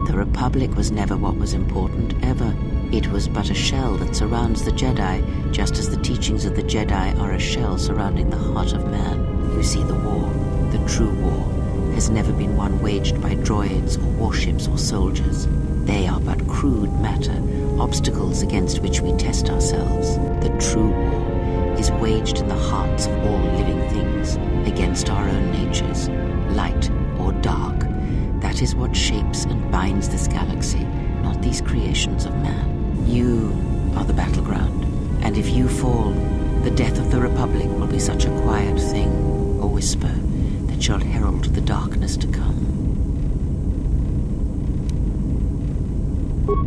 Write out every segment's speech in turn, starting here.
The Republic was never what was important, ever. It was but a shell that surrounds the Jedi, just as the teachings of the Jedi are a shell surrounding the heart of man. You see, the war, the true war, has never been one waged by droids or warships or soldiers. They are but crude matter, obstacles against which we test ourselves. The true war is waged in the hearts of all living things, against our own natures, light or dark. That is what shapes and binds this galaxy, not these creations of man. You are the battleground, and if you fall, the death of the Republic will be such a quiet thing, a whisper, that shall herald the darkness to come.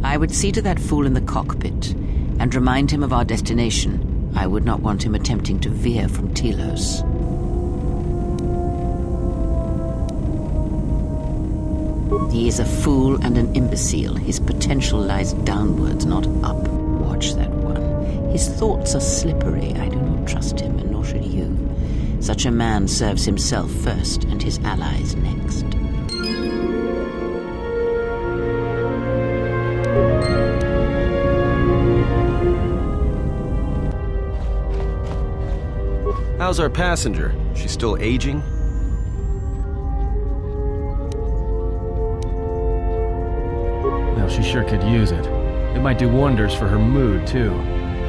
I would see to that fool in the cockpit, and remind him of our destination. I would not want him attempting to veer from Telos. He is a fool and an imbecile. His potential lies downwards, not up. Watch that one. His thoughts are slippery. I do not trust him, and nor should you. Such a man serves himself first, and his allies next. How's our passenger? She's still aging? Well, she sure could use it. It might do wonders for her mood, too.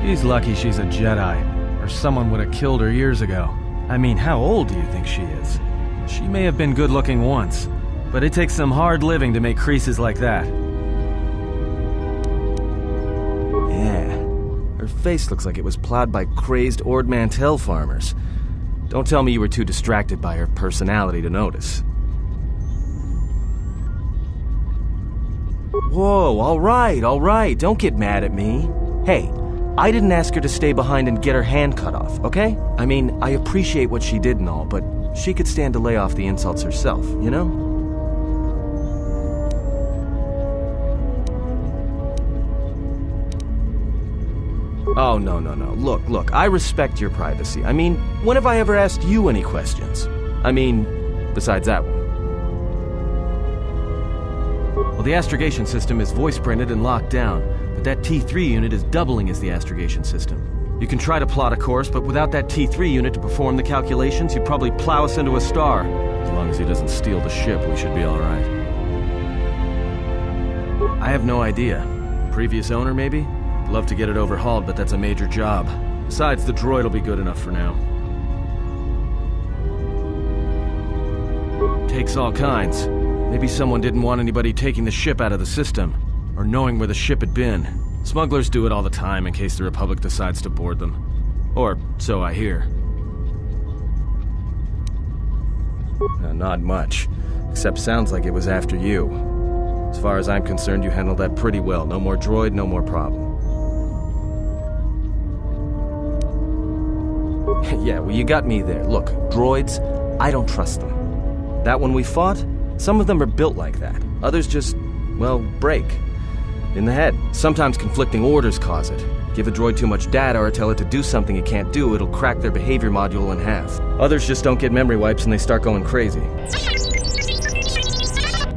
He's lucky she's a Jedi, or someone would have killed her years ago. I mean, how old do you think she is? She may have been good-looking once, but it takes some hard living to make creases like that. Yeah. Her face looks like it was plowed by crazed Ord Mantell farmers. Don't tell me you were too distracted by her personality to notice. Whoa, all right, don't get mad at me. Hey, I didn't ask her to stay behind and get her hand cut off, okay? I mean, I appreciate what she did and all, but she could stand to lay off the insults herself, you know? Oh, no. Look, I respect your privacy. I mean, when have I ever asked you any questions? I mean, besides that one. Well, the astrogation system is voice-printed and locked down, but that T3 unit is doubling as the astrogation system. You can try to plot a course, but without that T3 unit to perform the calculations, you'd probably plow us into a star. As long as he doesn't steal the ship, we should be all right. I have no idea. Previous owner, maybe? Love to get it overhauled, but that's a major job. Besides, the droid will be good enough for now. Takes all kinds. Maybe someone didn't want anybody taking the ship out of the system, or knowing where the ship had been. Smugglers do it all the time in case the Republic decides to board them. Or so I hear. Not much. Except sounds like it was after you. As far as I'm concerned, you handled that pretty well. No more droid, no more problem. Yeah, well, you got me there. Look, droids, I don't trust them. That one we fought, some of them are built like that. Others just, well, break. In the head. Sometimes conflicting orders cause it. Give a droid too much data or tell it to do something it can't do, it'll crack their behavior module in half. Others just don't get memory wipes and they start going crazy.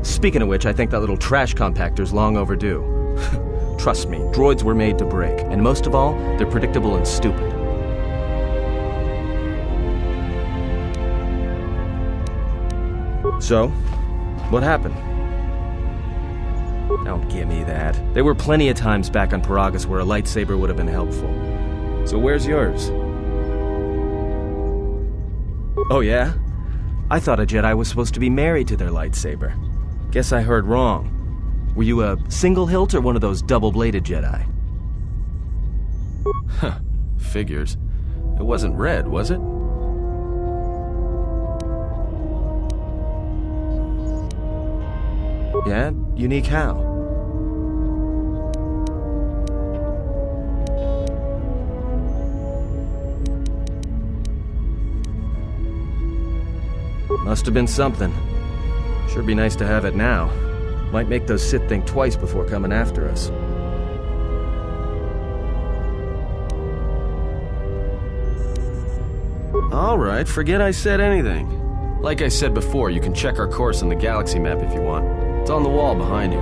Speaking of which, I think that little trash compactor's long overdue. Trust me, droids were made to break. And most of all, they're predictable and stupid. So, what happened? Don't give me that. There were plenty of times back on Paragus where a lightsaber would have been helpful. So where's yours? Oh yeah? I thought a Jedi was supposed to be married to their lightsaber. Guess I heard wrong. Were you a single hilt or one of those double-bladed Jedi? Huh. Figures. It wasn't red, was it? Yeah? Unique how? Must have been something. Sure be nice to have it now. Might make those Sith think twice before coming after us. Alright, forget I said anything. Like I said before, you can check our course on the galaxy map if you want. It's on the wall behind you.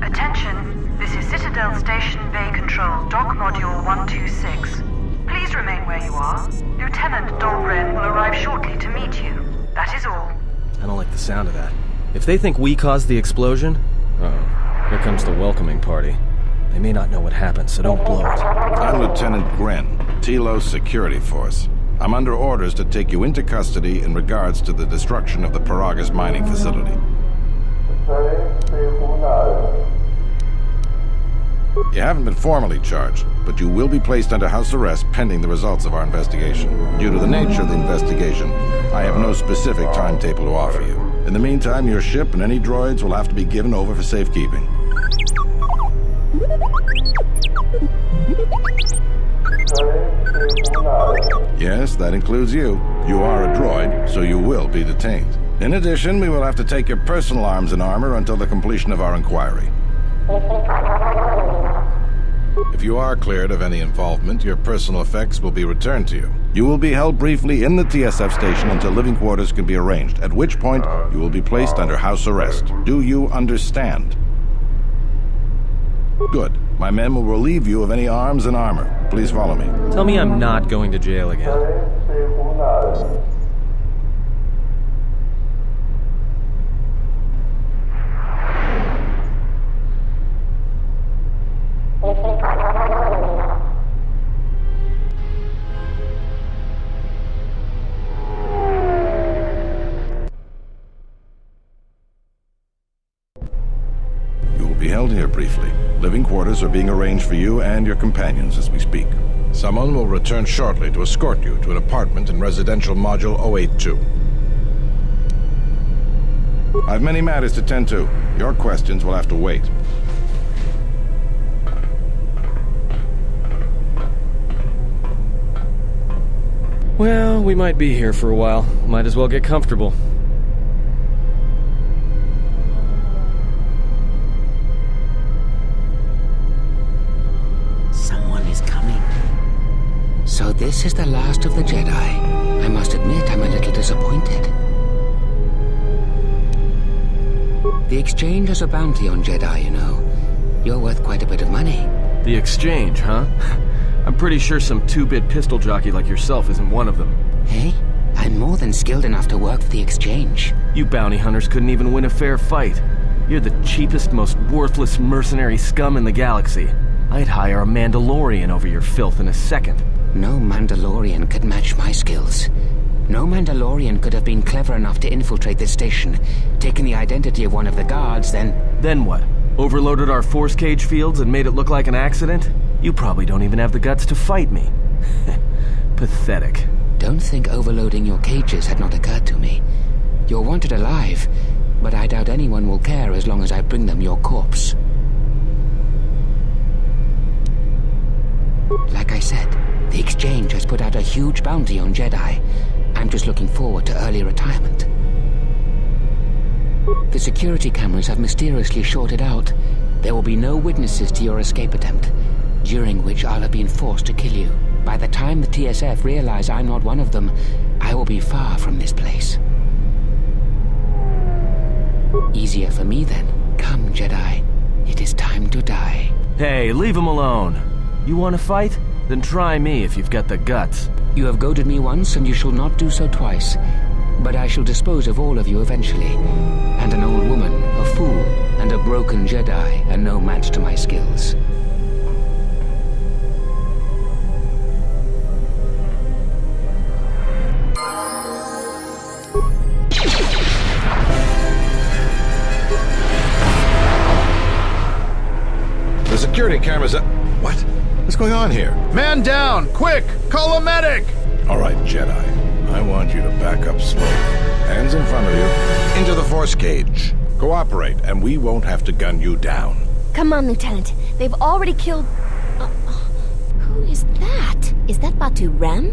Attention, this is Citadel Station Bay Control, Dock Module 126. Please remain where you are. Lieutenant Dahlgren will arrive shortly to meet you. That is all. I don't like the sound of that. If they think we caused the explosion... Uh-oh. Here comes the welcoming party. They may not know what happened, so don't blow it. I'm Lieutenant Gren, Telos Security Force. I'm under orders to take you into custody in regards to the destruction of the Paragas mining facility. You haven't been formally charged, but you will be placed under house arrest pending the results of our investigation. Due to the nature of the investigation, I have no specific timetable to offer you. In the meantime, your ship and any droids will have to be given over for safekeeping. Yes, that includes you. You are a droid, so you will be detained. In addition, we will have to take your personal arms and armor until the completion of our inquiry. If you are cleared of any involvement, your personal effects will be returned to you. You will be held briefly in the TSF station until living quarters can be arranged, at which point you will be placed under house arrest. Do you understand? Good. My men will relieve you of any arms and armor. Please follow me. Tell me I'm not going to jail again. You will be held here briefly. Living quarters are being arranged for you and your companions as we speak. Someone will return shortly to escort you to an apartment in Residential Module 082. I have many matters to tend to. Your questions will have to wait. Well, we might be here for a while. Might as well get comfortable. Someone is coming. So this is the last of the Jedi. I must admit I'm a little disappointed. The exchange has a bounty on Jedi, you know. You're worth quite a bit of money. The exchange, huh? I'm pretty sure some two-bit pistol jockey like yourself isn't one of them. Hey, I'm more than skilled enough to work for the exchange. You bounty hunters couldn't even win a fair fight. You're the cheapest, most worthless mercenary scum in the galaxy. I'd hire a Mandalorian over your filth in a second. No Mandalorian could match my skills. No Mandalorian could have been clever enough to infiltrate this station, taken the identity of one of the guards, then... Then what? Overloaded our force cage fields and made it look like an accident? You probably don't even have the guts to fight me. Pathetic. Don't think overloading your cages had not occurred to me. You're wanted alive, but I doubt anyone will care as long as I bring them your corpse. Like I said, the exchange has put out a huge bounty on Jedi. I'm just looking forward to early retirement. The security cameras have mysteriously shorted out. There will be no witnesses to your escape attempt, during which I'll have been forced to kill you. By the time the TSF realize I'm not one of them, I will be far from this place. Easier for me then. Come, Jedi. It is time to die. Hey, leave him alone. You want to fight? Then try me if you've got the guts. You have goaded me once, and you shall not do so twice. But I shall dispose of all of you eventually. And an old woman, a fool, and a broken Jedi are no match to my skills. The security cameras are... What? What's going on here? Man down! Quick! Call a medic! All right, Jedi. I want you to back up slowly. Hands in front of you. Into the force cage. Cooperate, and we won't have to gun you down. Come on, Lieutenant. They've already killed... who is that? Is that Batu Ram?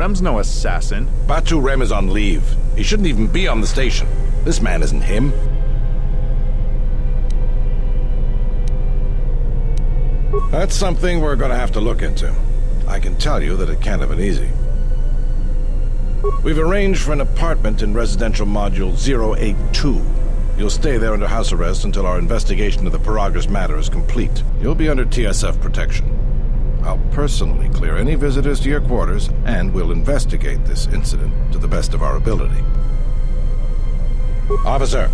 Rem's no assassin. Batu Rem is on leave. He shouldn't even be on the station. This man isn't him. That's something we're going to have to look into. I can tell you that it can't have been easy. We've arranged for an apartment in residential module 082. You'll stay there under house arrest until our investigation of the Paragas matter is complete. You'll be under TSF protection. I'll personally clear any visitors to your quarters, and we'll investigate this incident to the best of our ability. Officer,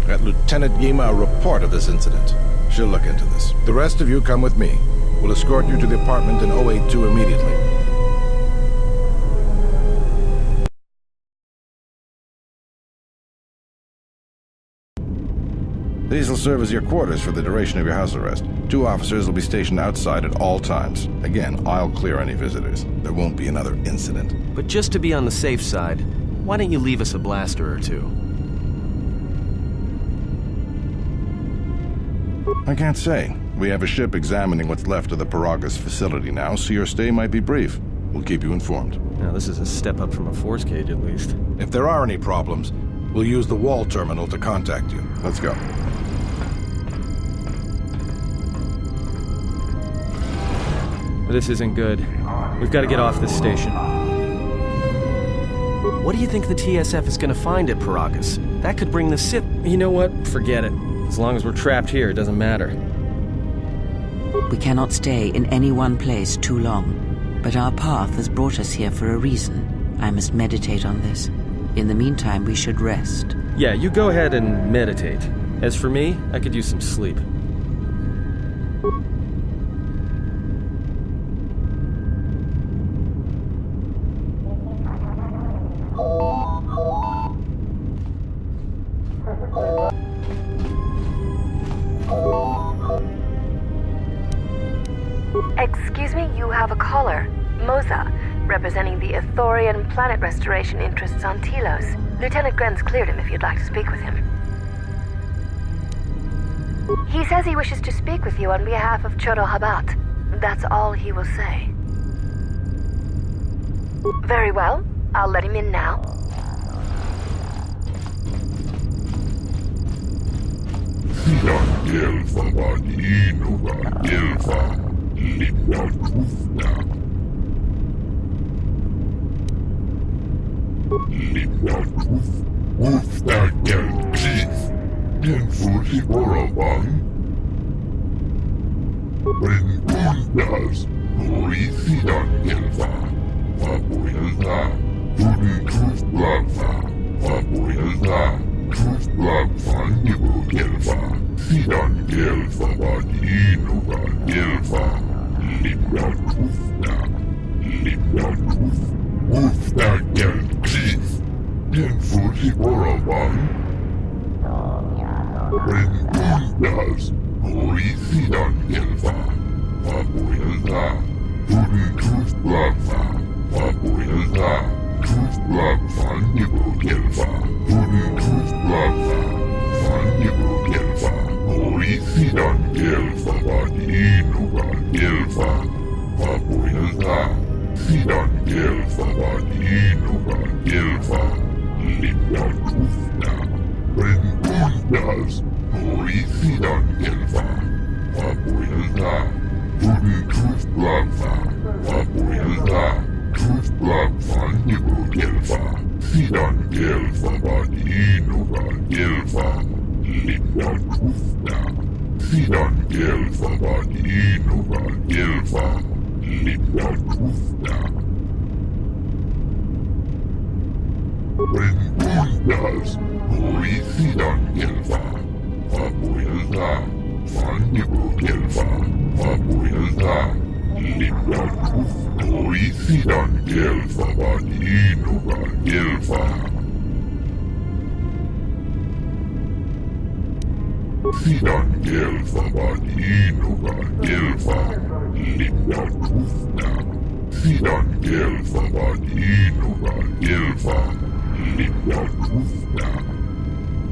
get Lieutenant Yima a report of this incident. She'll look into this. The rest of you come with me. We'll escort you to the apartment in 082 immediately. These will serve as your quarters for the duration of your house arrest. 2 officers will be stationed outside at all times. Again, I'll clear any visitors. There won't be another incident. But just to be on the safe side, why don't you leave us a blaster or 2? I can't say. We have a ship examining what's left of the Paragas facility now, so your stay might be brief. We'll keep you informed. Now, this is a step up from a force cage, at least. If there are any problems, we'll use the wall terminal to contact you. Let's go. This isn't good. We've got to get off this station. What do you think the TSF is going to find at Paragas? That could bring the Sith... You know what? Forget it. As long as we're trapped here, it doesn't matter. We cannot stay in any one place too long, but our path has brought us here for a reason. I must meditate on this. In the meantime, we should rest. Yeah, you go ahead and meditate. As for me, I could use some sleep. Excuse me, you have a caller. Moza, representing the Ithorian planet restoration interests on Telos. Lieutenant Grenz cleared him if you'd like to speak with him. He says he wishes to speak with you on behalf of Chodo Habat. That's all he will say. Very well. I'll let him in now. Sidan